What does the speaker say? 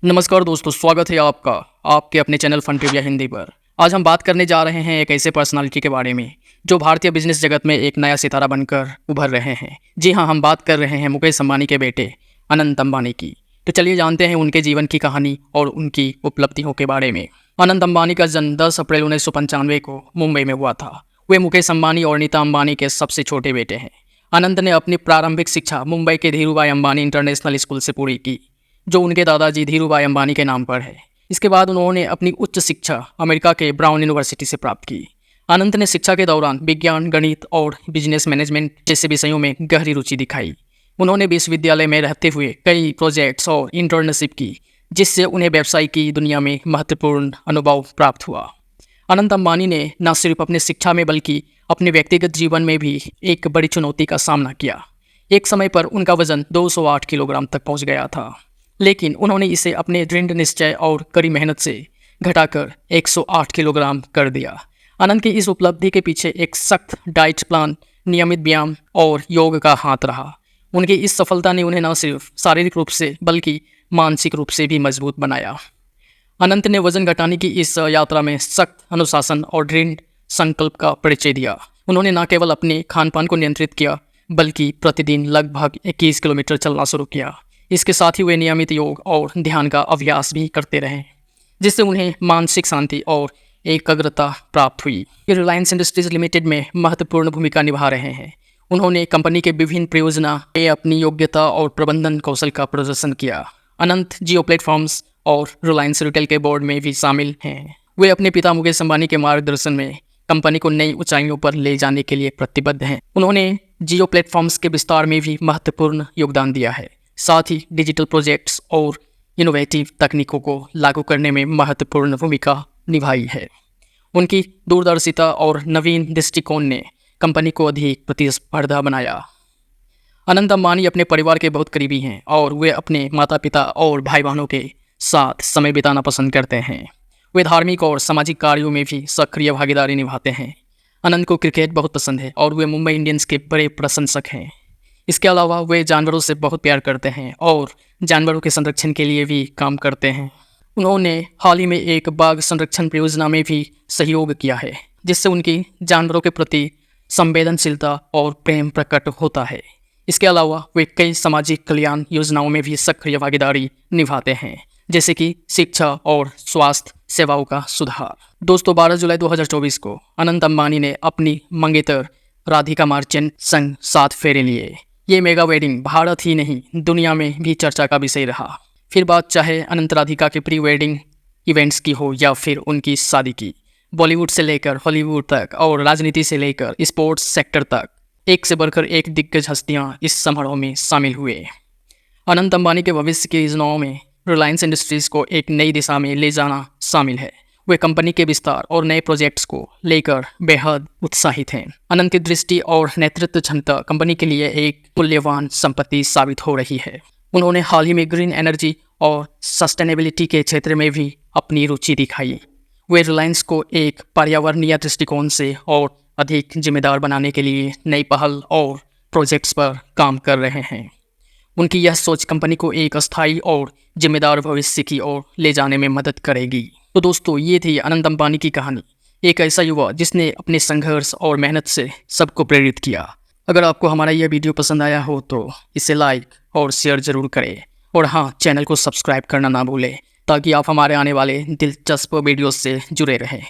नमस्कार दोस्तों, स्वागत है आपका आपके अपने चैनल फन ट्रिविया हिंदी पर। आज हम बात करने जा रहे हैं एक ऐसे पर्सनालिटी के बारे में जो भारतीय बिजनेस जगत में एक नया सितारा बनकर उभर रहे हैं। जी हाँ, हम बात कर रहे हैं मुकेश अंबानी के बेटे अनंत अंबानी की। तो चलिए जानते हैं उनके जीवन की कहानी और उनकी उपलब्धियों के बारे में। अनंत अंबानी का जन्म 10 अप्रैल 1995 को मुंबई में हुआ था। वे मुकेश अंबानी और नीता अंबानी के सबसे छोटे बेटे हैं। अनंत ने अपनी प्रारंभिक शिक्षा मुंबई के धीरूभाई अंबानी इंटरनेशनल स्कूल से पूरी की, जो उनके दादाजी धीरूभाई अंबानी के नाम पर है। इसके बाद उन्होंने अपनी उच्च शिक्षा अमेरिका के ब्राउन यूनिवर्सिटी से प्राप्त की। अनंत ने शिक्षा के दौरान विज्ञान, गणित और बिजनेस मैनेजमेंट जैसे विषयों में गहरी रुचि दिखाई। उन्होंने विश्वविद्यालय में रहते हुए कई प्रोजेक्ट्स और इंटर्नशिप की, जिससे उन्हें व्यवसाय की दुनिया में महत्वपूर्ण अनुभव प्राप्त हुआ। अनंत अंबानी ने न सिर्फ अपने शिक्षा में बल्कि अपने व्यक्तिगत जीवन में भी एक बड़ी चुनौती का सामना किया। एक समय पर उनका वजन 208 किलोग्राम तक पहुंच गया था, लेकिन उन्होंने इसे अपने दृढ़ निश्चय और कड़ी मेहनत से घटाकर 108 किलोग्राम कर दिया। अनंत की इस उपलब्धि के पीछे एक सख्त डाइट प्लान, नियमित व्यायाम और योग का हाथ रहा। उनकी इस सफलता ने उन्हें न सिर्फ शारीरिक रूप से बल्कि मानसिक रूप से भी मजबूत बनाया। अनंत ने वजन घटाने की इस यात्रा में सख्त अनुशासन और दृढ़ संकल्प का परिचय दिया। उन्होंने न केवल अपने खान पान को नियंत्रित किया, बल्कि प्रतिदिन लगभग 21 किलोमीटर चलना शुरू किया। इसके साथ ही वे नियमित योग और ध्यान का अभ्यास भी करते रहे, जिससे उन्हें मानसिक शांति और एकाग्रता प्राप्त हुई। ये रिलायंस इंडस्ट्रीज लिमिटेड में महत्वपूर्ण भूमिका निभा रहे हैं। उन्होंने कंपनी के विभिन्न परियोजना में अपनी योग्यता और प्रबंधन कौशल का प्रदर्शन किया। अनंत जियो प्लेटफॉर्म्स और रिलायंस रिटेल के बोर्ड में भी शामिल हैं। वे अपने पिता मुकेश अंबानी के मार्गदर्शन में कंपनी को नई ऊंचाइयों पर ले जाने के लिए प्रतिबद्ध हैं। उन्होंने जियो प्लेटफॉर्म्स के विस्तार में भी महत्वपूर्ण योगदान दिया है, साथ ही डिजिटल प्रोजेक्ट्स और इनोवेटिव तकनीकों को लागू करने में महत्वपूर्ण भूमिका निभाई है। उनकी दूरदर्शिता और नवीन दृष्टिकोण ने कंपनी को अधिक प्रतिस्पर्धा बनाया। अनंत अंबानी अपने परिवार के बहुत करीबी हैं और वे अपने माता पिता और भाई बहनों के साथ समय बिताना पसंद करते हैं। वे धार्मिक और सामाजिक कार्यों में भी सक्रिय भागीदारी निभाते हैं। अनंत को क्रिकेट बहुत पसंद है और वे मुंबई इंडियंस के बड़े प्रशंसक हैं। इसके अलावा वे जानवरों से बहुत प्यार करते हैं और जानवरों के संरक्षण के लिए भी काम करते हैं। उन्होंने हाल ही में एक बाघ संरक्षण परियोजना में भी सहयोग किया है, जिससे उनकी जानवरों के प्रति संवेदनशीलता और प्रेम प्रकट होता है। इसके अलावा वे कई सामाजिक कल्याण योजनाओं में भी सक्रिय भागीदारी निभाते हैं, जैसे कि शिक्षा और स्वास्थ्य सेवाओं का सुधार। दोस्तों, 12 जुलाई 2024 को अनंत अंबानी ने अपनी मंगेतर राधिका मार्चेंट संग 7 फेरे लिए। ये मेगा वेडिंग भारत ही नहीं दुनिया में भी चर्चा का विषय रहा। फिर बात चाहे अनंत राधिका के प्री वेडिंग इवेंट्स की हो या फिर उनकी शादी की, बॉलीवुड से लेकर हॉलीवुड तक और राजनीति से लेकर स्पोर्ट्स सेक्टर तक एक से बढ़कर एक दिग्गज हस्तियां इस समारोह में शामिल हुए। अनंत अंबानी के भविष्य की योजनाओं में रिलायंस इंडस्ट्रीज को एक नई दिशा में ले जाना शामिल है। वे कंपनी के विस्तार और नए प्रोजेक्ट्स को लेकर बेहद उत्साहित हैं। अनंत की दृष्टि और नेतृत्व क्षमता कंपनी के लिए एक मूल्यवान संपत्ति साबित हो रही है। उन्होंने हाल ही में ग्रीन एनर्जी और सस्टेनेबिलिटी के क्षेत्र में भी अपनी रुचि दिखाई। वे रिलायंस को एक पर्यावरणीय दृष्टिकोण से और अधिक जिम्मेदार बनाने के लिए नई पहल और प्रोजेक्ट्स पर काम कर रहे हैं। उनकी यह सोच कंपनी को एक अस्थायी और जिम्मेदार भविष्य की ओर ले जाने में मदद करेगी। तो दोस्तों, ये थी अनंत अंबानी की कहानी, एक ऐसा युवा जिसने अपने संघर्ष और मेहनत से सबको प्रेरित किया। अगर आपको हमारा यह वीडियो पसंद आया हो तो इसे लाइक और शेयर ज़रूर करें, और हाँ, चैनल को सब्सक्राइब करना ना भूलें ताकि आप हमारे आने वाले दिलचस्प वीडियो से जुड़े रहें।